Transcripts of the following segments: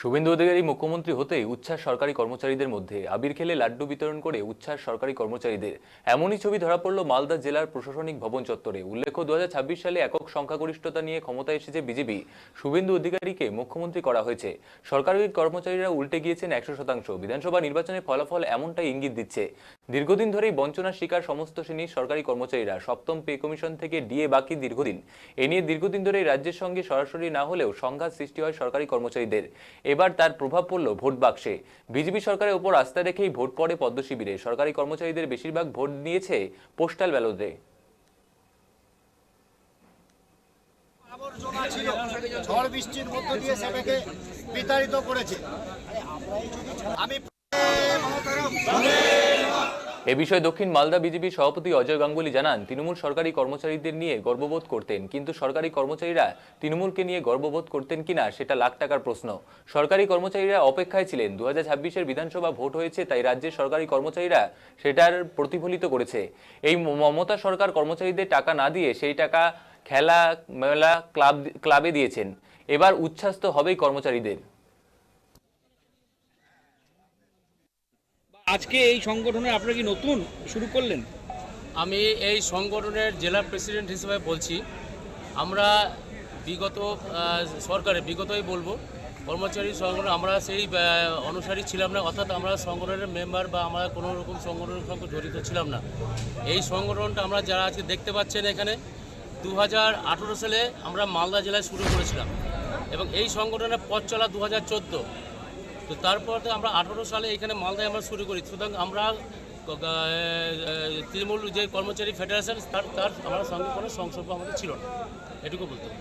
শুভেন্দু অধিকারী মুখ্যমন্ত্রী হতেই উচ্ছ্বাস সরকারি কর্মচারীদের মধ্যে। আবির খেলে লাড্ডু বিতরণ করে উচ্ছ্বাস সরকারি কর্মচারীদের। এমনই ছবি ধরা পড়ল মালদা জেলার প্রশাসনিক ভবন চত্বরে। উল্লেখ্য, 2026 সালে একক সংখ্যাগরিষ্ঠতা নিয়ে ক্ষমতায় এসেছে বিজেপি। শুভেন্দু অধিকারীকে মুখ্যমন্ত্রী করা হয়েছে। সরকারি কর্মচারীরা উল্টে গিয়েছেন 100%। বিধানসভা নির্বাচনের ফলাফল এমনটাই ইঙ্গিত দিচ্ছে। দীর্ঘদিন ধরেই বঞ্চনার শিকার সমস্ত শ্রেণীর সরকারি কর্মচারীরা। সপ্তম পে কমিশন থেকে ডিএ বাকি দীর্ঘদিন। এ নিয়ে দীর্ঘদিন ধরেই রাজ্যের সঙ্গে সরাসরি না হলেও সংঘাত সৃষ্টি হয় সরকারি কর্মচারীদের। এবার তার প্রভাব পড়ল ভোট বাক্সে। বিজেপি সরকারের উপর আস্থা রেখেই ভোট পড়ে পদ্ম শিবিরে। সরকারি কর্মচারীদের বেশিরভাগ ভোট নিয়েছে পোস্টাল ব্যালটে। আবর্জনা ছিল, ঝড় বৃষ্টির মধ্য দিয়ে সেটাকে বিতাড়িত করেছে। আমি এ বিষয়ে দক্ষিণ মালদা বিজেপি সভাপতি অজয় গাঙ্গুলি জানান, তৃণমূল সরকারি কর্মচারীদের নিয়ে গর্ববোধ করতেন, কিন্তু সরকারি কর্মচারীরা তৃণমূলকে নিয়ে গর্ববোধ করতেন কিনা সেটা লাখ টাকার প্রশ্ন। সরকারি কর্মচারীরা অপেক্ষায় ছিলেন। 2026-এর বিধানসভা ভোট হয়েছে, তাই রাজ্যের সরকারি কর্মচারীরা সেটার প্রতিফলিত করেছে। এই মমতা সরকার কর্মচারীদের টাকা না দিয়ে সেই টাকা খেলা মেলা ক্লাবে দিয়েছেন। এবার উচ্ছ্বাস তো হবেই কর্মচারীদের। আজকে এই সংগঠনে আপনারা কি নতুন শুরু করলেন? আমি এই সংগঠনের জেলা প্রেসিডেন্ট হিসেবে বলছি। আমরা বিগত সরকারের বিগতই বলবো কর্মচারী সংগঠন আমরা সেই অনুসারী ছিলাম না, অর্থাৎ আমরা সংগঠনের মেম্বার বা আমরা কোনো রকম সংগঠনের সঙ্গে জড়িত ছিলাম না। এই সংগঠনটা আমরা যারা আজকে দেখতে পাচ্ছেন এখানে 2018 সালে আমরা মালদা জেলায় শুরু করেছিলাম এবং এই সংগঠনের পথ চলা 2014। তো তারপর আমরা 18 সালে এখানে মালদায় আমরা শুরু করি। সুতরাং আমরা তৃণমূল যে কর্মচারী ফেডারেশন তার আমার সঙ্গে কোনো সংসর্গ আমাদের ছিল না, এটুকু বলতে হবে।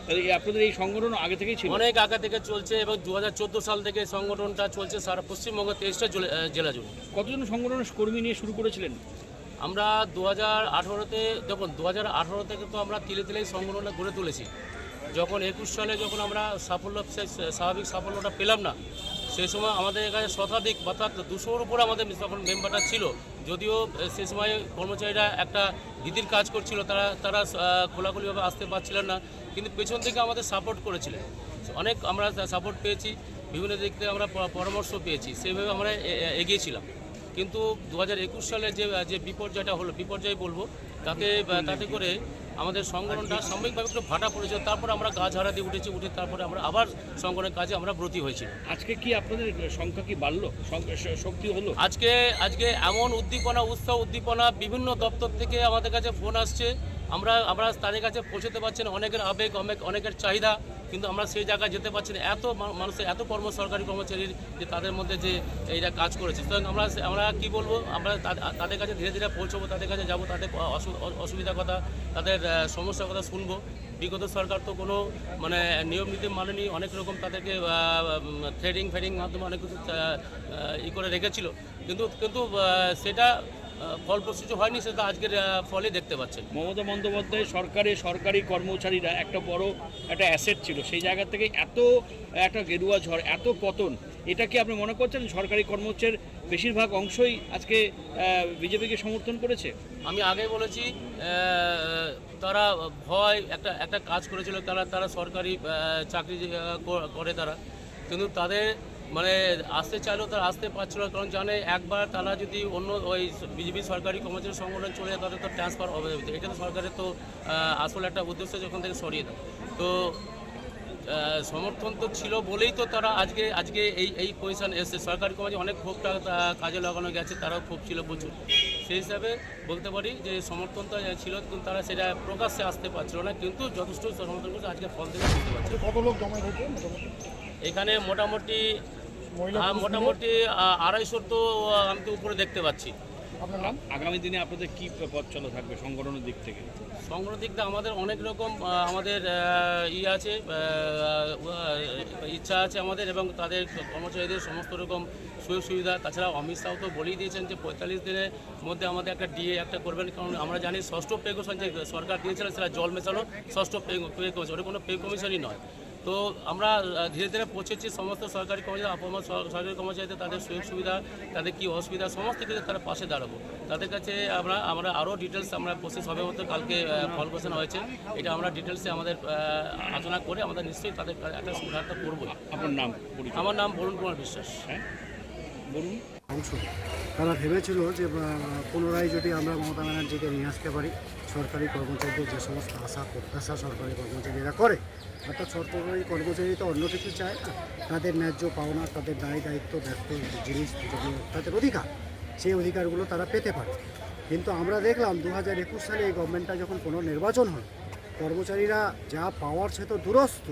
তাহলে আপনাদের এই সংগঠন আগে থেকেই ছিল? অনেক আগে থেকে চলছে এবং 2014 সাল থেকে সংগঠনটা চলছে সারা পশ্চিমবঙ্গ 23টা জেলা জুড়ে। কতজন সংগঠনের কর্মী নিয়ে শুরু করেছিলেন? আমরা 2018-তে দেখুন 2018 থেকে তো আমরা তিলে তিলেই সংগঠনটা গড়ে তুলেছি। যখন 21 সালে যখন আমরা স্বাভাবিক সাফল্যটা পেলাম না, সেই সময় আমাদের কাছে শতাধিক অর্থাৎ 200-র উপর আমাদের তখন মেম্বারটা ছিল। যদিও সে সময় কর্মচারীরা একটা ভীতির কাজ করছিল, তারা খোলাখুলিভাবে আসতে পারছিলেন না, কিন্তু পেছন থেকে আমাদের সাপোর্ট করেছিলেন। অনেক আমরা সাপোর্ট পেয়েছি, বিভিন্ন দিক থেকে আমরা পরামর্শ পেয়েছি, সেইভাবে আমরা এগিয়েছিলাম। কিন্তু 2021 সালে যে বিপর্যয়টা হলো, বিপর্যয় বলবো, তাতে করে আমাদের সংগঠনটা সাময়িকভাবে একটু ভাটা পড়েছিল। তারপর আমরা গা ঝাড়া দিয়ে উঠে তারপরে আমরা আবার সংগঠনের কাজে আমরা ব্রতী হয়েছি। আজকে কি আপনাদের সংখ্যা কি বাড়লো, শক্তি হলো? আজকে এমন উদ্দীপনা বিভিন্ন দপ্তর থেকে আমাদের কাছে ফোন আসছে। আমরা তাদের কাছে পৌঁছতে পারছি না। অনেকের আবেগ, অনেকের চাহিদা, কিন্তু আমরা সেই জায়গায় যেতে পারছি না। এত মানুষের এত সরকারি কর্মচারীর যে তাদের মধ্যে যে এইটা কাজ করেছে। সুতরাং আমরা কি বলবো, আমরা তাদের কাছে ধীরে ধীরে পৌঁছবো, তাদের কাছে যাবো, তাদের অসুবিধার কথা, তাদের সমস্যার কথা শুনবো। বিগত সরকার তো কোনো নিয়ম নীতি মানেনি, অনেক রকম তাদেরকে ফেডিং মাধ্যমে অনেক কিছু করে রেখেছিল, কিন্তু সেটা ফলপ্রসূ হয়নি। সেটা আজকের ফলে দেখতে পাচ্ছেন। মমতা বন্দ্যোপাধ্যায় সরকারি কর্মচারীরা একটা বড় একটা অ্যাসেট ছিল, সেই জায়গা থেকে এত একটা গেরুয়া ঝড়, এত পতন, এটা কি আপনি মনে করছেন সরকারি কর্মচারীর বেশিরভাগ অংশই আজকে বিজেপিকে সমর্থন করেছে? আমি আগে বলেছি তারা ভয় একটা কাজ করেছিল, তারা সরকারি চাকরি করে তারা, কিন্তু তাদের আসতে চাইলেও তারা আসতে পারছিল না। কারণ জানে একবার তারা যদি অন্য ওই বিজেপি সরকারি কর্মচারী সংগঠন চলে যায়, তাদের তো ট্রান্সফার হবে। এটা তো সরকারের তো আসলে একটা উদ্দেশ্য, যখন থেকে সরিয়ে দেয়। তো সমর্থন তো ছিল বলেই তো তারা আজকে এই পজিশন এসছে। সরকারি কর্মচারী অনেক ক্ষোভটা কাজে লাগানো গেছে, তারাও ক্ষোভ ছিল প্রচুর। সেই হিসাবে বলতে পারি যে সমর্থনটা ছিল, কিন্তু তারা সেটা প্রকাশ্যে আসতে পারছিল না, কিন্তু যথেষ্ট সমর্থন করছে। আজকে ফল থেকে বুঝতে পারছে। কত লোক জমা হয়েছে এখানে মোটামুটি 250 তো আমি তো উপরে দেখতে পাচ্ছি। আপনার নাম? আগামী দিনে আপনাদের কি পথ চলা থাকবে সংগঠনের দিক থেকে? সংগঠনের দিক থেকে আমাদের অনেক রকম আমাদের আছে, ইচ্ছা আছে আমাদের, এবং তাদের কর্মচারীদের সমস্ত রকম সুযোগ সুবিধা। তাছাড়া অমিত শাহ তো বলেই দিয়েছেন যে 45 দিনের মধ্যে আমাদের একটা ডিএ করবেন। কারণ আমরা জানি ষষ্ঠ পে কমিশন যে সরকার দিয়েছিল, সেটা জল মেশানো ষষ্ঠ পে কমিশন, ওটা কোনো পে কমিশনই নয়। তো আমরা ধীরে ধীরে পৌঁছেছি সমস্ত সরকারি কর্মচারী আপামর সরকারি কর্মচারীদের তাদের সুযোগ সুবিধা, তাদের কী অসুবিধা, সমস্ত কিছু তারা পাশে দাঁড়াবো। তাদের কাছে আমরা আরও ডিটেলস আমরা প্রসেস হবে মতো কালকে ফল ঘোষণা হয়েছে, এটা আমরা ডিটেলসে আমাদের আলোচনা করে আমাদের নিশ্চয়ই তাদের একটা সুবিধাটা করবো। আপনার নাম? আমার নাম বরুণ কুমার বিশ্বাস। হ্যাঁ বলুন। অংশ তারা ভেবেছিল যে পুনরায় যদি আমরা মমতা ব্যানার্জিকে নিয়ে আসতে পারি, সরকারি কর্মচারীদের যে সমস্ত আশা প্রত্যাশা সরকারি কর্মচারীরা করে, অর্থাৎ সরকারি কর্মচারী তো অন্য কিছু চায় না, তাদের ন্যায্য পাওনা, তাদের দায় দায়িত্ব ব্যস্ত জিনিস যেগুলো তাদের অধিকার, সেই অধিকারগুলো তারা পেতে পারে। কিন্তু আমরা দেখলাম 2021 সালে এই গভর্নমেন্টটা যখন পুনর্নির্বাচন হয়, কর্মচারীরা যা পাওয়ার সে তো দূরস্থ,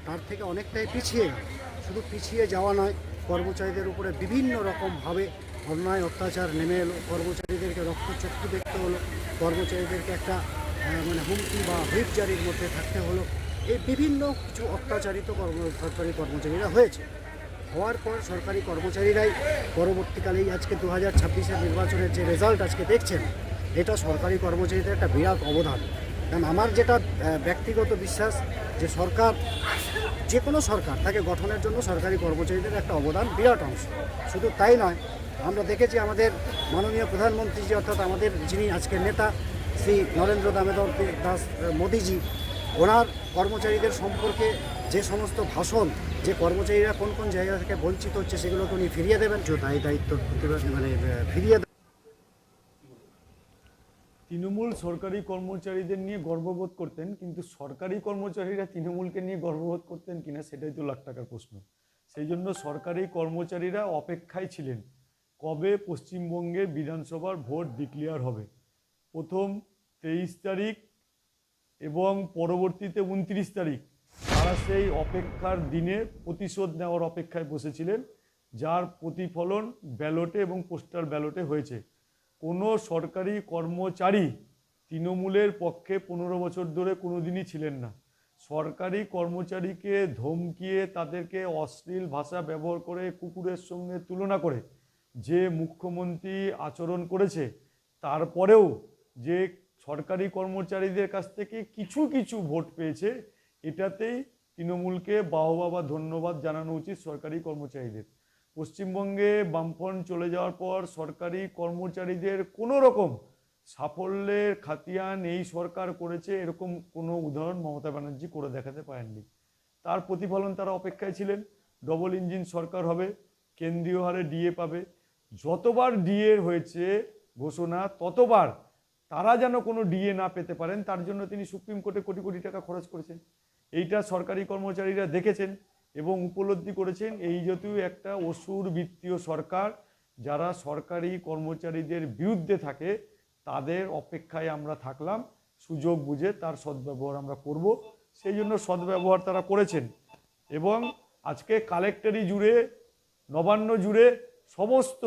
তার থেকে অনেকটাই পিছিয়ে গেল। শুধু পিছিয়ে যাওয়া নয়, কর্মচারীদের উপরে বিভিন্ন রকমভাবে অন্যায় অত্যাচার নেমে এলো, কর্মচারীদেরকে রক্তচক্ষু দেখতে হলো, কর্মচারীদেরকে একটা হুমকি বা হুইপ জারির মধ্যে থাকতে হলো। এই বিভিন্ন কিছু অত্যাচারিত সরকারি কর্মচারীরা হয়েছে। হওয়ার পর সরকারি কর্মচারীরাই পরবর্তীকালেই আজকে 2026-এর নির্বাচনের যে রেজাল্ট আজকে দেখছেন, এটা সরকারি কর্মচারীদের একটা বিরাট অবদান। কারণ আমার যেটা ব্যক্তিগত বিশ্বাস যে সরকার, যে কোনো সরকার, তাকে গঠনের জন্য সরকারি কর্মচারীদের একটা অবদান বিরাট অংশ। শুধু তাই নয়, আমরা দেখেছি আমাদের মাননীয় প্রধানমন্ত্রী জি, অর্থাৎ আমাদের যিনি আজকের নেতা শ্রী নরেন্দ্র দামোদর দাস মোদিজি, ওনার কর্মচারীদের সম্পর্কে যে সমস্ত ভাষণ, যে কর্মচারীরা কোন কোন জায়গা থেকে বঞ্চিত হচ্ছে, সেগুলোকে উনি ফিরিয়ে দেবেন, যে দায়িত্ব ফিরিয়ে দেবেন। তৃণমূল সরকারি কর্মচারীদের নিয়ে গর্ববোধ করতেন, কিন্তু সরকারি কর্মচারীরা তৃণমূলকে নিয়ে গর্ববোধ করতেন কিনা সেটাই তো লাখ টাকার প্রশ্ন। সেই জন্য সরকারি কর্মচারীরা অপেক্ষায় ছিলেন কবে পশ্চিমবঙ্গের বিধানসভার ভোট ডিক্লেয়ার হবে। প্রথম 23 তারিখ এবং পরবর্তীতে 29 তারিখ তারা সেই অপেক্ষার দিনে প্রতিশোধ নেওয়ার অপেক্ষায় বসেছিলেন, যার প্রতিফলন ব্যালটে এবং পোস্টাল ব্যালটে হয়েছে। কোনো সরকারি কর্মচারী তৃণমূলের পক্ষে 15 বছর ধরে কোনো দিনই ছিলেন না। সরকারি কর্মচারীকে ধমকিয়ে তাদেরকে অশ্লীল ভাষা ব্যবহার করে কুকুরের সঙ্গে তুলনা করে যে মুখ্যমন্ত্রী আচরণ করেছে, তারপরেও যে সরকারি কর্মচারীদের কাছ থেকে কিছু কিছু ভোট পেয়েছে, এটাতেই তৃণমূলকে বাহবা বা ধন্যবাদ জানানো উচিত সরকারি কর্মচারীদের। পশ্চিমবঙ্গে বামফ্রন্ট চলে যাওয়ার পর সরকারি কর্মচারীদের কোনো রকম সাফল্যের খাতিয়ান এই সরকার করেছে, এরকম কোনো উদাহরণ মমতা ব্যানার্জি করে দেখাতে পারেননি। তার প্রতিফলন তারা অপেক্ষায় ছিলেন। ডবল ইঞ্জিন সরকার হবে, কেন্দ্রীয় হারে ডিএ পাবে। যতবার ডিএ হয়েছে ঘোষণা, ততবার তারা যেন কোনো ডিএ না পেতে পারেন, তার জন্য তিনি সুপ্রিম কোর্টে কোটি কোটি টাকা খরচ করেছেন। এইটা সরকারি কর্মচারীরা দেখেছেন এবং উপলব্ধি করেছেন। এই যেহেতু একটা অসুর বিত্তীয় সরকার, যারা সরকারি কর্মচারীদের বিরুদ্ধে থাকে, তাদের অপেক্ষায় আমরা থাকলাম। সুযোগ বুঝে তার সদ্ব্যবহার আমরা করব, সেই জন্য সদ্ব্যবহার তারা করেছেন। এবং আজকে কালেক্টরি জুড়ে, নবান্ন জুড়ে সমস্ত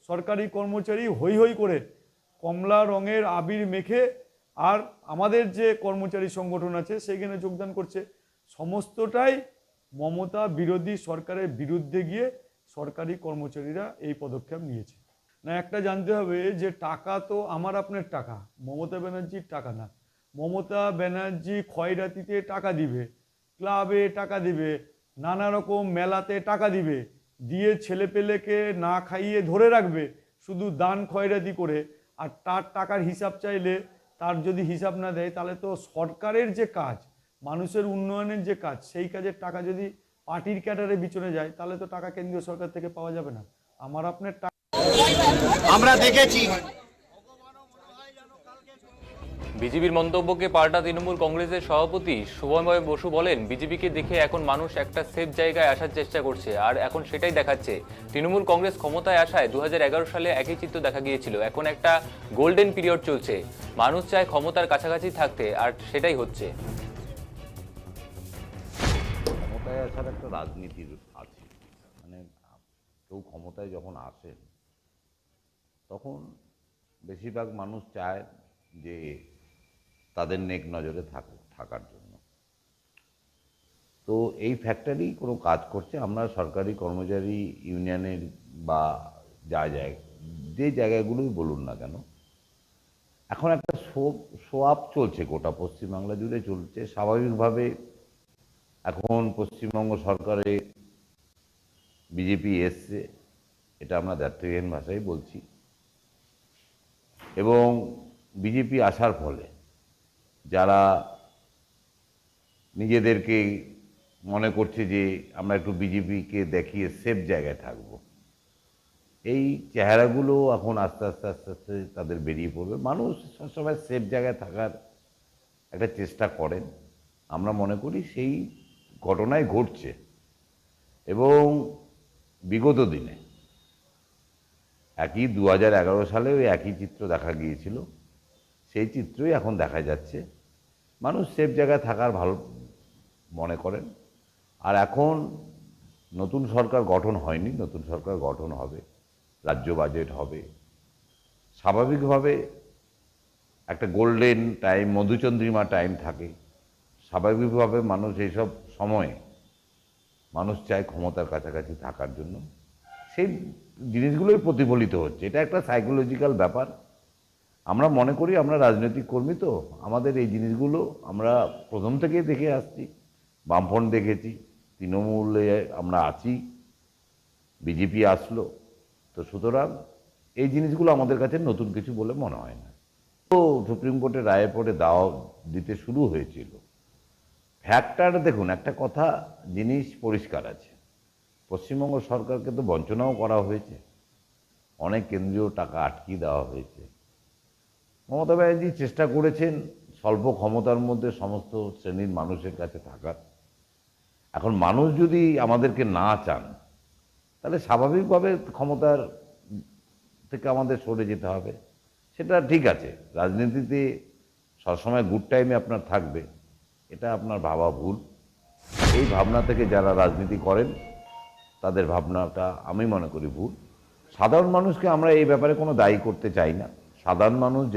সরকারি কর্মচারী হৈ হৈ করে কমলা রঙের আবির মেখে, আর আমাদের যে কর্মচারী সংগঠন আছে সেইখানে যোগদান করছে। সমস্তটাই মমতা বিরোধী সরকারের বিরুদ্ধে গিয়ে সরকারি কর্মচারীরা এই পদক্ষেপ নিয়েছে। না, একটা জানতে হবে যে টাকা তো আমার আপনার টাকা, মমতা ব্যানার্জির টাকা না। মমতা ব্যানার্জি খয়রাতিতে টাকা দিবে, ক্লাবে টাকা দিবে, নানা রকম মেলাতে টাকা দিবে, দিয়ে ছেলেপেলেকে না খাইয়ে ধরে রাখবে শুধু দান খয়রাতি করে। আর তার টাকার হিসাব চাইলে তার যদি হিসাব না দেয়, তাহলে তো সরকারের যে কাজ, মানুষের উন্নয়নের যে কাজ, সেই কাজের টাকা যদি পার্টির ক্যাডারে বিচনে যায়, তাহলে তো টাকা কেন্দ্রীয় সরকার থেকে পাওয়া যাবে না। আমার আপনার টাকা আমরা দেখেছি। বিজেপির মন্তব্যকে পাল্টা তৃণমূল কংগ্রেসের সভাপতি শুভময় বসু বলেন, বিজেপিকে দেখে এখন মানুষ একটা সেফ জায়গায় আসার চেষ্টা করছে, আর এখন সেটাই দেখাচ্ছে। তৃণমূল কংগ্রেস ক্ষমতায় আসায় 2011 সালে একই চিত্র দেখা গিয়েছিল। এখন একটা গোল্ডেন পিরিয়ড চলছে, মানুষ চায় ক্ষমতার কাছাকাছি থাকতে, আর সেটাই হচ্ছে। ক্ষমতায় আসার একটা রাজনীতির আছে, কেউ ক্ষমতায় যখন আসেন তখন বেশিরভাগ মানুষ চায় যে তাদের নেক নজরে থাকার জন্য। তো এই ফ্যাক্টরি কোনো কাজ করছে। আমরা সরকারি কর্মচারী ইউনিয়নের বা যে জায়গাগুলোই বলুন না কেন, এখন একটা শো আপ চলছে, গোটা পশ্চিমবাংলা জুড়ে চলছে। স্বাভাবিকভাবে এখন পশ্চিমবঙ্গ সরকারে বিজেপি এসছে, এটা আমরা দ্ব্যর্থহীন ভাষায় বলছি। এবং বিজেপি আসার ফলে যারা নিজেদেরকে মনে করছে যে আমরা একটু বিজেপিকে দেখিয়ে সেফ জায়গায় থাকব, এই চেহারাগুলো এখন আস্তে আস্তে আস্তে আস্তে তাদের বেরিয়ে পড়বে। মানুষ সবসময় সেফ জায়গায় থাকার একটা চেষ্টা করেন, আমরা মনে করি সেই ঘটনাই ঘটছে। এবং বিগত দিনে একই 2011 সালে ওই একই চিত্র দেখা গিয়েছিল, সেই চিত্রই এখন দেখা যাচ্ছে। মানুষ সেফ জায়গায় থাকার ভালো মনে করেন। আর এখন নতুন সরকার গঠন হয়নি, নতুন সরকার গঠন হবে, রাজ্য বাজেট হবে। স্বাভাবিকভাবে একটা গোল্ডেন টাইম, মধুচন্দ্রিমা টাইম থাকে। স্বাভাবিকভাবে মানুষ এইসব সময়ে মানুষ চায় ক্ষমতার কাছাকাছি থাকার জন্য, সেই জিনিসগুলোই প্রতিফলিত হচ্ছে। এটা একটা সাইকোলজিক্যাল ব্যাপার। আমরা মনে করি, আমরা রাজনৈতিক কর্মী তো, আমাদের এই জিনিসগুলো আমরা প্রথম থেকেই দেখে আসছি। বামফ্রন্ট দেখেছি, তৃণমূলে আমরা আছি, বিজেপি আসলো, তো সুতরাং এই জিনিসগুলো আমাদের কাছে নতুন কিছু বলে মনে হয় না। তো সুপ্রিম কোর্টের রায়ের পরে দাওয়া দিতে শুরু হয়েছিল। ফ্যাক্টর দেখুন, একটা কথা জিনিস পরিষ্কার আছে, পশ্চিমবঙ্গ সরকারকে তো বঞ্চনাও করা হয়েছে, অনেক কেন্দ্রীয় টাকা আটকিয়ে দেওয়া হয়েছে। মমতা ব্যানার্জি চেষ্টা করেছেন স্বল্প ক্ষমতার মধ্যে সমস্ত শ্রেণীর মানুষের কাছে থাকার। এখন মানুষ যদি আমাদেরকে না চান, তাহলে স্বাভাবিকভাবে ক্ষমতার থেকে আমাদের সরে যেতে হবে। সেটা ঠিক আছে, রাজনীতিতে সবসময় গুড টাইমে আপনার থাকবে, এটা আপনার ভাবা ভুল। এই ভাবনা থেকে যারা রাজনীতি করেন তাদের ভাবনাটা আমি মনে করি ভুল। সাধারণ মানুষকে আমরা এই ব্যাপারে কোনো দায়ী করতে চাই না। সাধারণ মানুষ